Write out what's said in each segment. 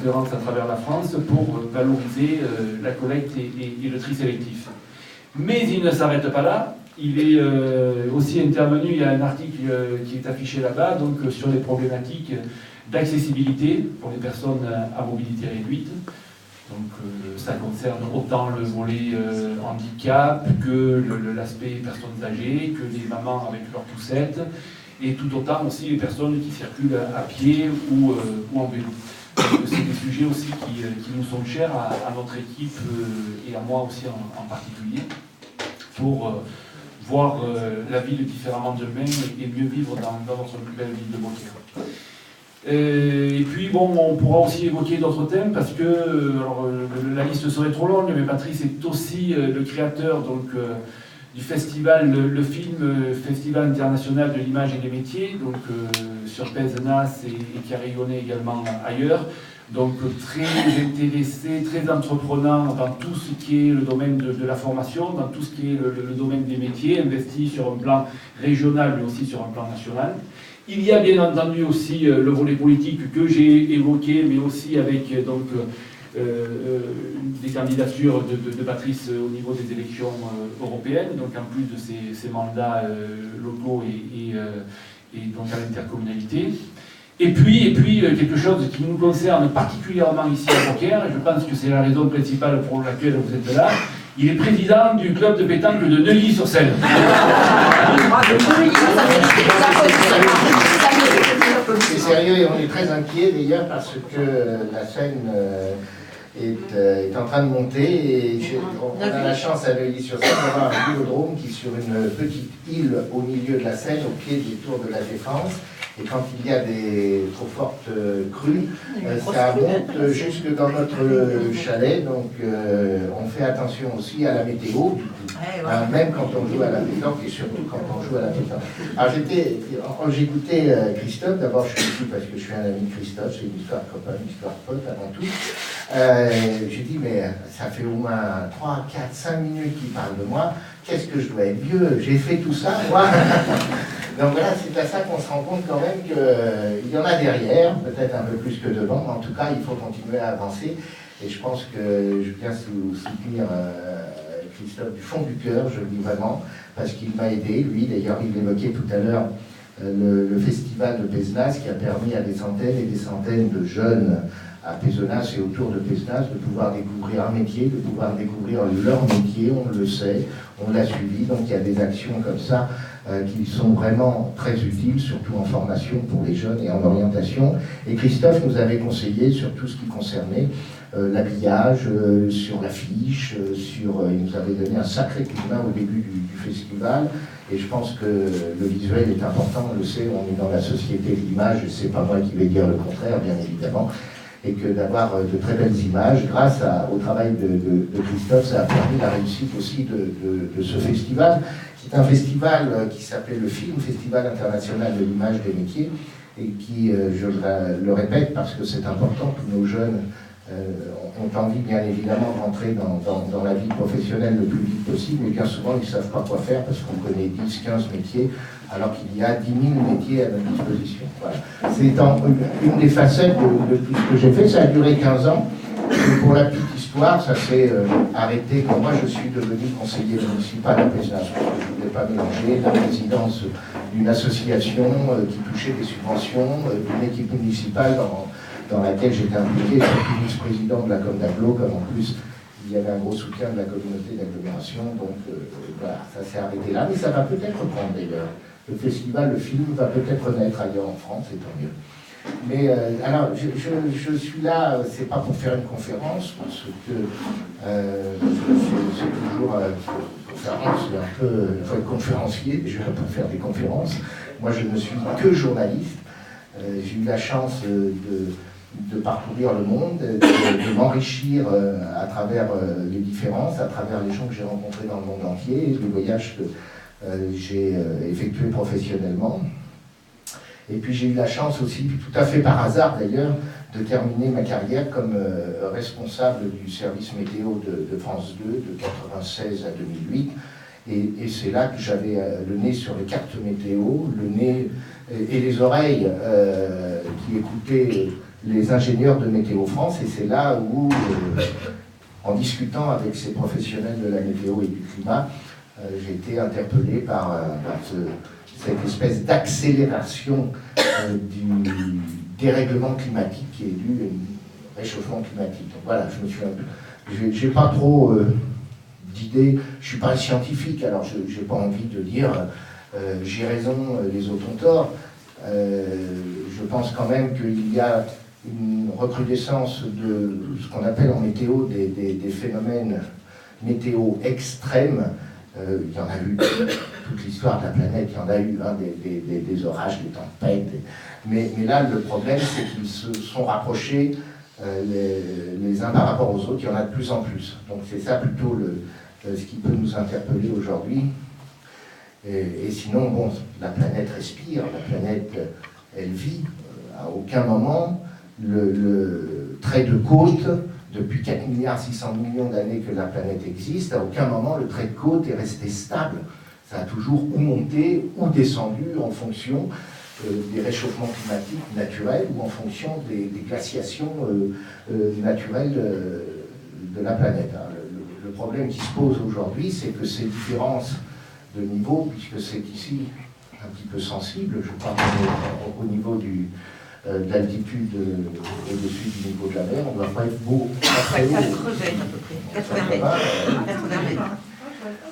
conférences à travers la France pour valoriser la collecte et le tri sélectif. Mais il ne s'arrête pas là. Il est aussi intervenu, il y a un article qui est affiché là-bas, donc sur les problématiques d'accessibilité pour les personnes à mobilité réduite. Donc ça concerne autant le volet handicap que l'aspect personnes âgées, que les mamans avec leurs poussettes, et tout autant aussi les personnes qui circulent à pied ou en vélo. C'est des sujets aussi qui nous sont chers à notre équipe et à moi aussi en particulier, pour voir la ville différemment demain et mieux vivre dans notre plus belle ville de Beaucaire. Et puis bon, on pourra aussi évoquer d'autres thèmes parce que alors, la liste serait trop longue, mais Patrice est aussi le créateur donc, du festival, le film Festival international de l'image et des métiers, donc sur Pézenas et qui a rayonné également ailleurs. Donc très intéressé, très entreprenant dans tout ce qui est le domaine de la formation, dans tout ce qui est le domaine des métiers, investi sur un plan régional mais aussi sur un plan national. Il y a bien entendu aussi le volet politique que j'ai évoqué, mais aussi avec donc, des candidatures de Patrice au niveau des élections européennes, donc en plus de ses mandats locaux et donc à l'intercommunalité. Et puis quelque chose qui nous concerne particulièrement ici à Beaucaire, et je pense que c'est la raison principale pour laquelle vous êtes là, il est président du club de pétanque de Neuilly-sur-Seine. C'est sérieux et on est très inquiets d'ailleurs parce que la Seine est en train de monter et on a la chance à Neuilly-sur-Seine d'avoir un vélodrome qui est sur une petite île au milieu de la Seine, au pied des tours de la Défense. Et quand il y a des trop fortes crues, ça monte jusque dans notre chalet. Donc on fait attention aussi à la météo, du coup. Même quand on joue à la pétanque et surtout quand on joue à la pétanque. Alors j'écoutais Christophe, d'abord je suis ici parce que je suis un ami de Christophe, c'est une histoire de copain, une histoire de pote avant tout. J'ai dit mais ça fait au moins 3, 4, 5 minutes qu'il parle de moi, qu'est-ce que je dois être vieux, j'ai fait tout ça moi. Donc voilà, c'est à ça qu'on se rend compte quand même qu'il y en a derrière, peut-être un peu plus que devant, mais en tout cas il faut continuer à avancer. Et je pense que je viens soutenir Christophe du fond du cœur, je le dis vraiment, parce qu'il m'a aidé, lui d'ailleurs il évoquait tout à l'heure le festival de Pézenas qui a permis à des centaines et des centaines de jeunes à Pézenas et autour de Pézenas de pouvoir découvrir un métier, de pouvoir découvrir leur métier, on le sait, on l'a suivi, donc il y a des actions comme ça qui sont vraiment très utiles, surtout en formation pour les jeunes et en orientation. Et Christophe nous avait conseillé sur tout ce qui concernait l'habillage, sur l'affiche, il nous avait donné un sacré coup de main au début du festival. Et je pense que le visuel est important, on le sait, on est dans la société de l'image, et c'est pas moi qui vais dire le contraire, bien évidemment. Et que d'avoir de très belles images, grâce au travail de Christophe, ça a permis la réussite aussi de ce festival, qui est un festival qui s'appelle le film Festival international de l'image des métiers, et qui, je le répète parce que c'est important, tous nos jeunes ont envie bien évidemment de rentrer dans la vie professionnelle le plus vite possible, mais bien souvent ils ne savent pas quoi faire parce qu'on connaît 10, 15 métiers, alors qu'il y a 10 000 métiers à notre disposition. Voilà. C'est une des facettes de tout ce que j'ai fait, ça a duré 15 ans. Et pour la petite histoire, ça s'est arrêté quand moi je suis devenu conseiller municipal à Pézenas, parce que je ne voulais pas mélanger la présidence d'une association qui touchait des subventions, d'une équipe municipale dans laquelle j'étais impliqué, surtout vice-président de la com d'Aglo, comme en plus il y avait un gros soutien de la communauté d'agglomération, donc voilà, ça s'est arrêté là, mais ça va peut-être reprendre d'ailleurs. Le festival, le film va peut-être naître ailleurs en France, et tant mieux. Mais alors, je suis là, c'est pas pour faire une conférence, parce que c'est toujours conférence, c'est un peu, il faut être conférencier, je vais pas faire des conférences. Moi, je ne suis que journaliste. J'ai eu la chance de parcourir le monde, de m'enrichir à travers les différences, à travers les gens que j'ai rencontrés dans le monde entier, et les voyages que j'ai effectués professionnellement. Et puis j'ai eu la chance aussi, tout à fait par hasard d'ailleurs, de terminer ma carrière comme responsable du service météo de France 2 de 1996 à 2008. Et c'est là que j'avais le nez sur les cartes météo, le nez et les oreilles qui écoutaient les ingénieurs de Météo France, et c'est là où, en discutant avec ces professionnels de la météo et du climat, j'ai été interpellé par cette espèce d'accélération du dérèglement climatique qui est dû au réchauffement climatique. Donc voilà, j'ai pas trop d'idées, je suis pas scientifique, alors j'ai pas envie de dire j'ai raison, les autres ont tort. Je pense quand même qu'il y a une recrudescence de ce qu'on appelle en météo des phénomènes météo extrêmes. Il y en a eu toute l'histoire de la planète, il y en a eu des orages, des tempêtes. Mais là, le problème, c'est qu'ils se sont rapprochés les uns par rapport aux autres, il y en a de plus en plus. Donc c'est ça plutôt ce qui peut nous interpeller aujourd'hui. Et sinon, bon, la planète respire, la planète, elle vit. À aucun moment, le trait de côte, depuis 4,6 milliards d'années que la planète existe, à aucun moment le trait de côte est resté stable. Ça a toujours ou monté ou descendu en fonction des réchauffements climatiques naturels ou en fonction des glaciations naturelles de la planète. Le problème qui se pose aujourd'hui, c'est que ces différences de niveau, puisque c'est ici un petit peu sensible, je crois qu'au niveau de l'altitude au-dessus du niveau de la mer, on ne doit pas être beau. 80 mètres, à peu près. 80 mètres.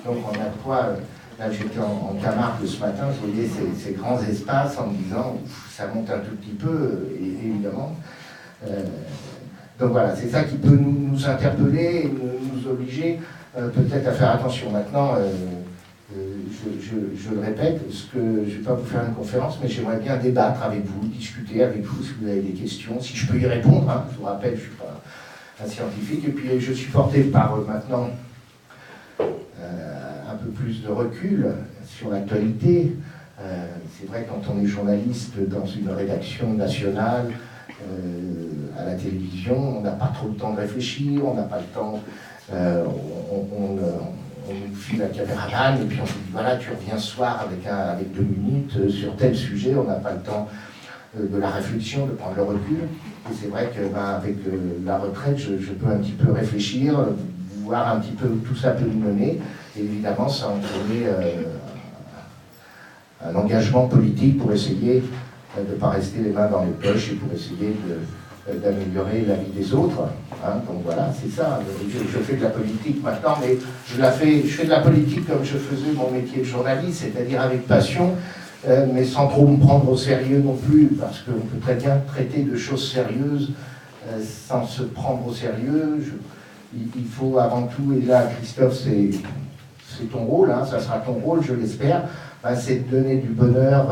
Donc on a quoi. Là, j'étais en Camargue ce matin, je voyais ces grands espaces en me disant ça monte un tout petit peu, évidemment. Donc voilà, c'est ça qui peut nous interpeller et nous obliger peut-être à faire attention. Maintenant, je le répète, je ne vais pas vous faire une conférence, mais j'aimerais bien débattre avec vous, discuter avec vous si vous avez des questions, si je peux y répondre. Hein. Je vous rappelle, je ne suis pas un scientifique, et puis je suis porté par maintenant un peu plus de recul sur l'actualité. C'est vrai, quand on est journaliste dans une rédaction nationale, à la télévision, on n'a pas trop le temps de réfléchir, on n'a pas le temps, on nous file la caméraman et puis on se dit voilà, tu reviens ce soir avec 2 minutes sur tel sujet, on n'a pas le temps de la réflexion, de prendre le recul. Et c'est vrai que avec la retraite, je peux un petit peu réfléchir, voir un petit peu où tout ça peut nous mener. Et évidemment, ça a entraîné un engagement politique pour essayer de ne pas rester les mains dans les poches et pour essayer d'améliorer la vie des autres. Hein. Donc voilà, c'est ça. Je fais de la politique maintenant, mais je fais de la politique comme je faisais mon métier de journaliste, c'est-à-dire avec passion, mais sans trop me prendre au sérieux non plus, parce qu'on peut très bien traiter de choses sérieuses sans se prendre au sérieux. Il faut avant tout, et là, Christophe, c'est ton rôle, hein, ça sera ton rôle, je l'espère, c'est de donner du bonheur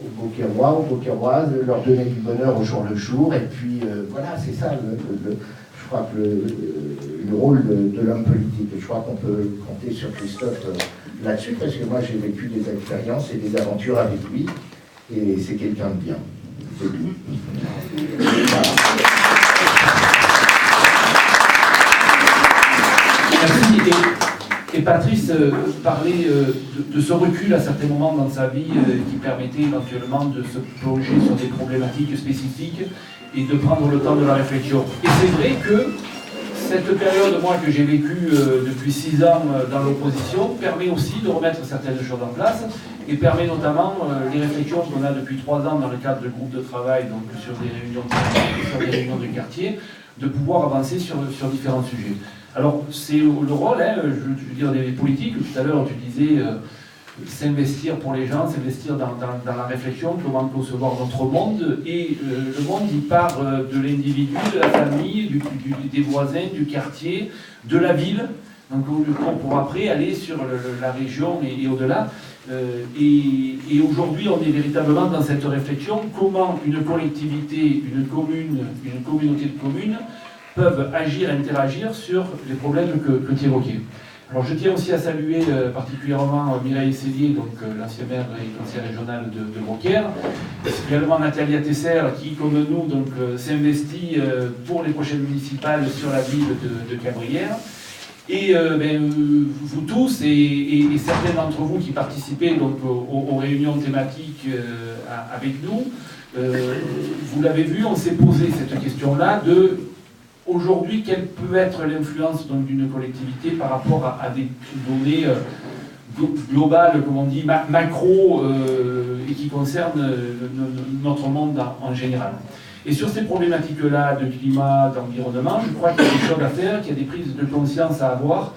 aux Beaucairois, aux Beaucairoises, de leur donner du bonheur au jour le jour, et puis voilà, c'est ça, je crois que le rôle de l'homme politique. Et je crois qu'on peut compter sur Christophe là-dessus, parce que moi j'ai vécu des expériences et des aventures avec lui, et c'est quelqu'un de bien. C'est tout. Voilà. Merci. Et Patrice parlait de ce recul à certains moments dans sa vie qui permettait éventuellement de se plonger sur des problématiques spécifiques et de prendre le temps de la réflexion. Et c'est vrai que cette période, moi, que j'ai vécue depuis 6 ans dans l'opposition, permet aussi de remettre certaines choses en place et permet notamment les réflexions qu'on a depuis 3 ans dans le cadre de groupes de travail, donc sur des réunions de sur des réunions de quartier, de pouvoir avancer sur différents sujets. Alors, c'est le rôle, hein, je veux dire, des politiques. Tout à l'heure, tu disais s'investir pour les gens, s'investir dans la réflexion, comment concevoir notre monde. Et le monde, il part de l'individu, de la famille, des voisins, du quartier, de la ville. Donc, pour après aller sur la région et au-delà. Et aujourd'hui, on est véritablement dans cette réflexion. Comment une collectivité, une commune, une communauté de communes peuvent agir et interagir sur les problèmes que tu évoquais. Alors je tiens aussi à saluer particulièrement Mireille Sellier, donc l'ancien maire et conseillère régionale de Beaucaire, également Nathalie Tesser qui, comme nous, donc s'investit pour les prochaines municipales sur la ville de Cabrières. Et vous tous et certains d'entre vous qui participez donc aux réunions thématiques avec nous, Vous l'avez vu, on s'est posé cette question-là de aujourd'hui, quelle peut être l'influence d'une collectivité par rapport à des données globales, comme on dit, macro, et qui concernent notre monde en général. Et sur ces problématiques-là de climat, d'environnement, je crois qu'il y a des choses à faire, qu'il y a des prises de conscience à avoir,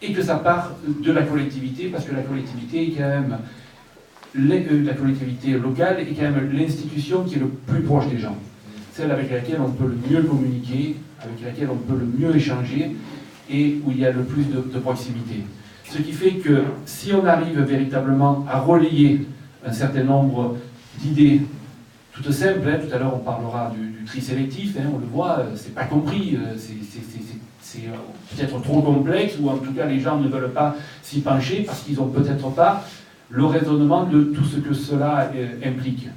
et que ça part de la collectivité, parce que la collectivité est quand même la collectivité locale est quand même l'institution qui est le plus proche des gens, celle avec laquelle on peut le mieux communiquer, avec laquelle on peut le mieux échanger et où il y a le plus de proximité. Ce qui fait que si on arrive véritablement à relayer un certain nombre d'idées toutes simples, tout à l'heure on parlera du tri sélectif, on le voit, c'est pas compris, c'est peut-être trop complexe, ou en tout cas les gens ne veulent pas s'y pencher parce qu'ils n'ont peut-être pas le raisonnement de tout ce que cela implique.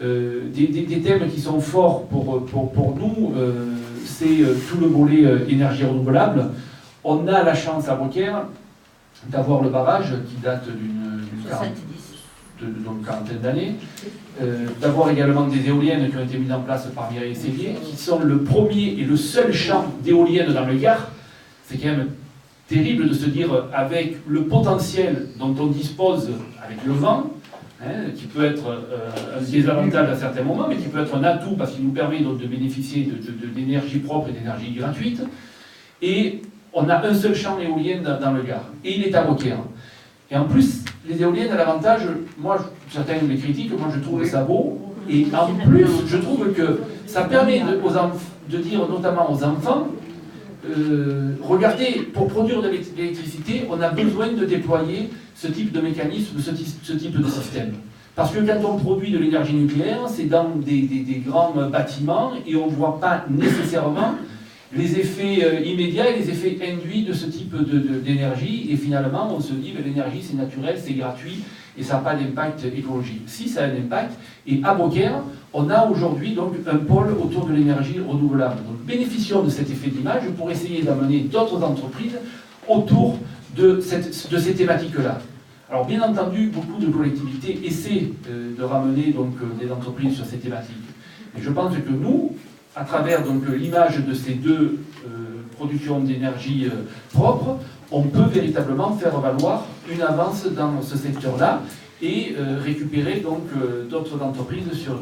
Des thèmes qui sont forts pour nous, c'est tout le volet énergie renouvelable. On a la chance à Beaucaire d'avoir le barrage qui date d'une quarantaine d'années, d'avoir également des éoliennes qui ont été mises en place par Mireille Sellier, qui sont le premier et le seul champ d'éoliennes dans le Gard. C'est quand même terrible de se dire, avec le potentiel dont on dispose avec le vent, qui peut être un désavantage à certains moments, mais qui peut être un atout parce qu'il nous permet donc de bénéficier d'énergie propre et d'énergie gratuite. Et on a un seul champ éolien dans le Gard, et il est à Beaucaire. Et en plus, les éoliennes, à l'avantage, moi, certains les critiquent, moi je trouve ça beau, et en plus, je trouve que ça permet de dire notamment aux enfants, regardez, pour produire de l'électricité, on a besoin de déployer ce type de mécanisme, ce type de système. Parce que quand on produit de l'énergie nucléaire, c'est dans des grands bâtiments et on ne voit pas nécessairement les effets immédiats et les effets induits de ce type d'énergie. Et finalement, on se dit que l'énergie, c'est naturel, c'est gratuit et ça n'a pas d'impact écologique. Si, ça a un impact. Et à Beaucaire, on a aujourd'hui donc un pôle autour de l'énergie renouvelable. Donc bénéficions de cet effet d'image pour essayer d'amener d'autres entreprises autour de ces thématiques-là. Alors bien entendu, beaucoup de collectivités essaient de ramener donc, des entreprises sur ces thématiques. Et je pense que nous, à travers donc l'image de ces deux productions d'énergie propre, on peut véritablement faire valoir une avance dans ce secteur-là et récupérer donc d'autres entreprises sur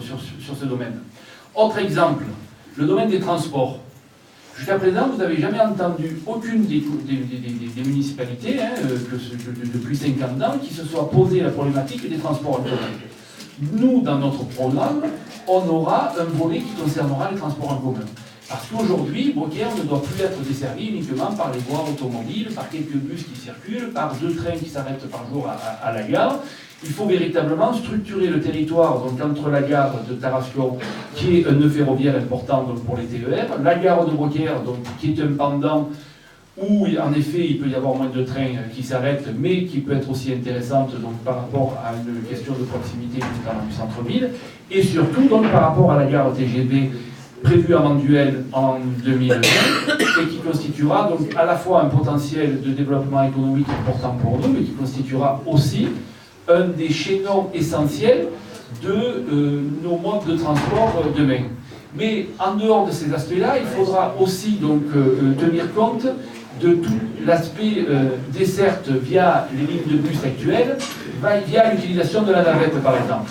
ce domaine. Autre exemple, le domaine des transports. Jusqu'à présent, vous n'avez jamais entendu aucune des municipalités, depuis 50 ans, qui se soit posé la problématique des transports en commun. Nous, dans notre programme, on aura un volet qui concernera les transports en commun. Parce qu'aujourd'hui, Beaucaire ne doit plus être desservi uniquement par les voies automobiles, par quelques bus qui circulent, par 2 trains qui s'arrêtent par jour à la gare. Il faut véritablement structurer le territoire donc, entre la gare de Tarascon, qui est un nœud ferroviaire important donc, pour les TER, la gare de Beaucaire, donc, qui est un pendant où, en effet, il peut y avoir moins de trains qui s'arrêtent, mais qui peut être aussi intéressante donc, par rapport à une question de proximité, notamment du centre-ville, et surtout donc, par rapport à la gare TGV prévue à Manduel en 2020, et qui constituera donc à la fois un potentiel de développement économique important pour nous, mais qui constituera aussi un des chaînons essentiels de nos modes de transport demain. Mais en dehors de ces aspects-là, il faudra aussi donc tenir compte de tout l'aspect desserte via les lignes de bus actuelles, via l'utilisation de la navette par exemple.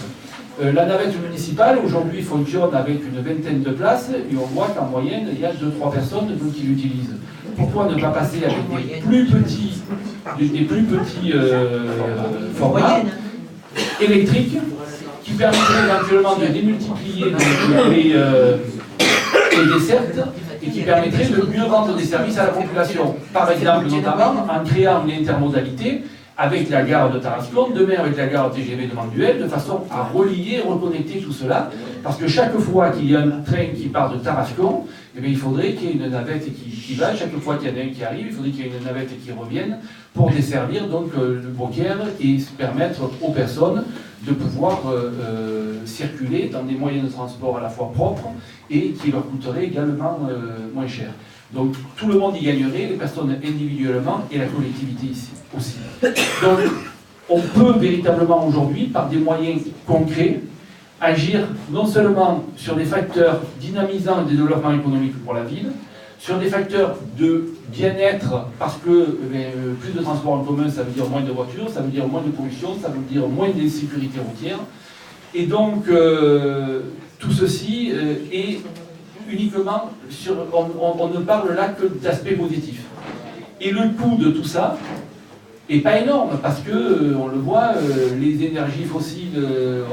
La navette municipale aujourd'hui fonctionne avec une vingtaine de places et on voit qu'en moyenne il y a 2-3 personnes donc, qui l'utilisent. Pourquoi ne pas passer avec des plus petits formats électriques qui permettraient éventuellement de démultiplier les dessertes et qui permettraient de mieux rendre des services à la population. Par exemple, notamment en créant une intermodalité avec la gare de Tarascon, demain avec la gare TGV de Manduel, de façon à relier, reconnecter tout cela, parce que chaque fois qu'il y a un train qui part de Tarascon, eh bien, il faudrait qu'il y ait une navette qui va, chaque fois qu'il y en a un qui arrive, il faudrait qu'il y ait une navette qui revienne pour desservir donc le Beaucaire et permettre aux personnes de pouvoir circuler dans des moyens de transport à la fois propres et qui leur coûteraient également moins cher. Donc tout le monde y gagnerait, les personnes individuellement et la collectivité ici aussi. Donc on peut véritablement aujourd'hui, par des moyens concrets, agir non seulement sur des facteurs dynamisants de développement économique pour la ville, sur des facteurs de bien-être, parce que plus de transports en commun, ça veut dire moins de voitures, ça veut dire moins de pollution, ça veut dire moins d'insécurité routière. Et donc, tout ceci est uniquement sur... On ne parle là que d'aspects positifs. Et le coût de tout ça n'est pas énorme, parce que, on le voit, les énergies fossiles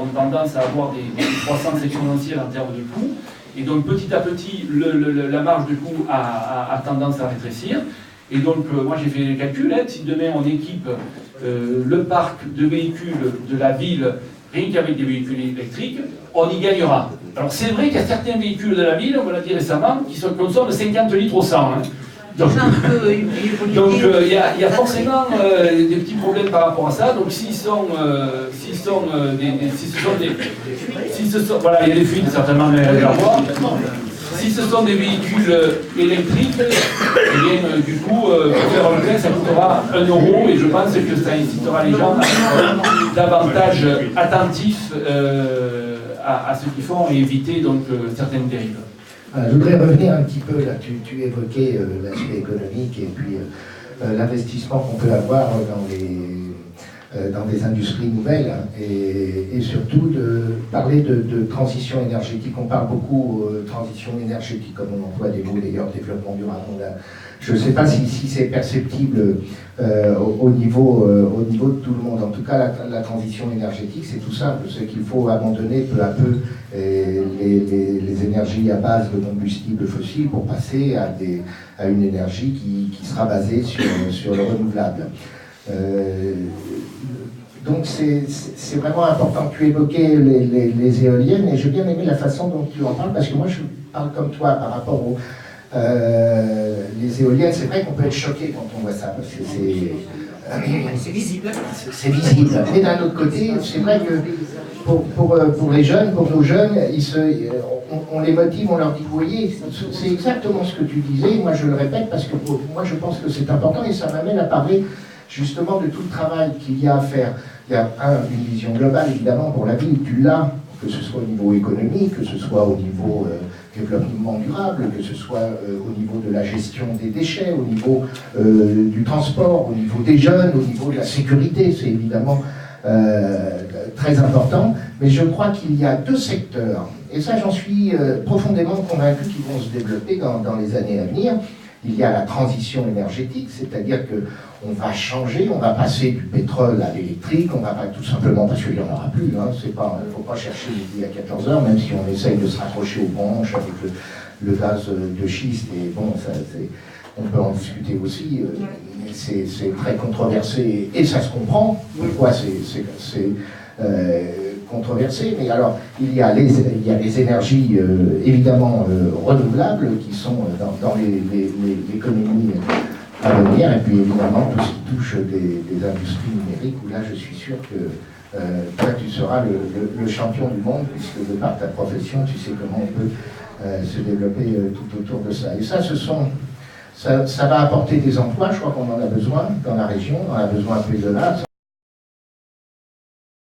ont tendance à avoir des croissances exponentielles en termes de coûts. Et donc petit à petit, la marge de coût a tendance à rétrécir. Et donc moi j'ai fait les calculs, si demain on équipe le parc de véhicules de la ville, rien qu'avec des véhicules électriques, on y gagnera. Alors c'est vrai qu'il y a certains véhicules de la ville, on me l'a dit récemment, qui consomment 50 litres au 100. Hein. Donc il y a forcément des petits problèmes par rapport à ça. Donc si ce sont voilà, il y a des fuites certainement dans les réservoirs. Si ce sont des véhicules électriques, eh bien, du coup, pour faire un plein, ça coûtera 1 € et je pense que ça incitera les gens à être davantage attentifs à ce qu'ils font et éviter donc certaines dérives. Je voudrais revenir un petit peu, là, tu évoquais l'aspect économique et puis l'investissement qu'on peut avoir dans des industries nouvelles et surtout de parler de transition énergétique. On parle beaucoup de transition énergétique, comme on emploie des mots d'ailleurs, développement durable. Je ne sais pas si c'est perceptible au niveau de tout le monde. En tout cas, la transition énergétique, c'est tout simple. C'est qu'il faut abandonner peu à peu les énergies à base de combustibles fossiles pour passer à une énergie qui sera basée sur le renouvelable. Donc c'est vraiment important. Tu évoquais les éoliennes et j'ai bien aimé la façon dont tu en parles parce que moi je parle comme toi par rapport aux les éoliennes. C'est vrai qu'on peut être choqué quand on voit ça parce que c'est visible. C'est visible. Mais d'un autre côté, c'est vrai que pour les jeunes, pour nos jeunes, on les motive, on leur dit, vous voyez, c'est exactement ce que tu disais. Moi je le répète parce que moi je pense que c'est important et ça m'amène à parler justement de tout le travail qu'il y a à faire. Il y a une vision globale évidemment pour la ville, tu l'as, que ce soit au niveau économique, que ce soit au niveau développement durable, que ce soit au niveau de la gestion des déchets, au niveau du transport, au niveau des jeunes, au niveau de la sécurité, c'est évidemment très important. Mais je crois qu'il y a 2 secteurs, et ça j'en suis profondément convaincu qu'ils vont se développer dans les années à venir. Il y a la transition énergétique, c'est-à-dire qu'on va changer, on va passer du pétrole à l'électrique, on va pas tout simplement parce qu'il n'y en aura plus, hein, il ne faut pas chercher midi à 14h, même si on essaye de se raccrocher aux branches avec le gaz de schiste, et bon, on peut en discuter aussi, mais c'est très controversé, et ça se comprend, pourquoi c'est controversé, mais alors il y a les énergies évidemment renouvelables qui sont dans l'économie à venir, et puis évidemment tout ce qui touche des industries numériques, où là je suis sûr que toi tu seras le champion du monde, puisque de par ta profession tu sais comment on peut se développer tout autour de ça. Et ça va apporter des emplois, je crois qu'on en a besoin dans la région, on en a besoin un peu de là.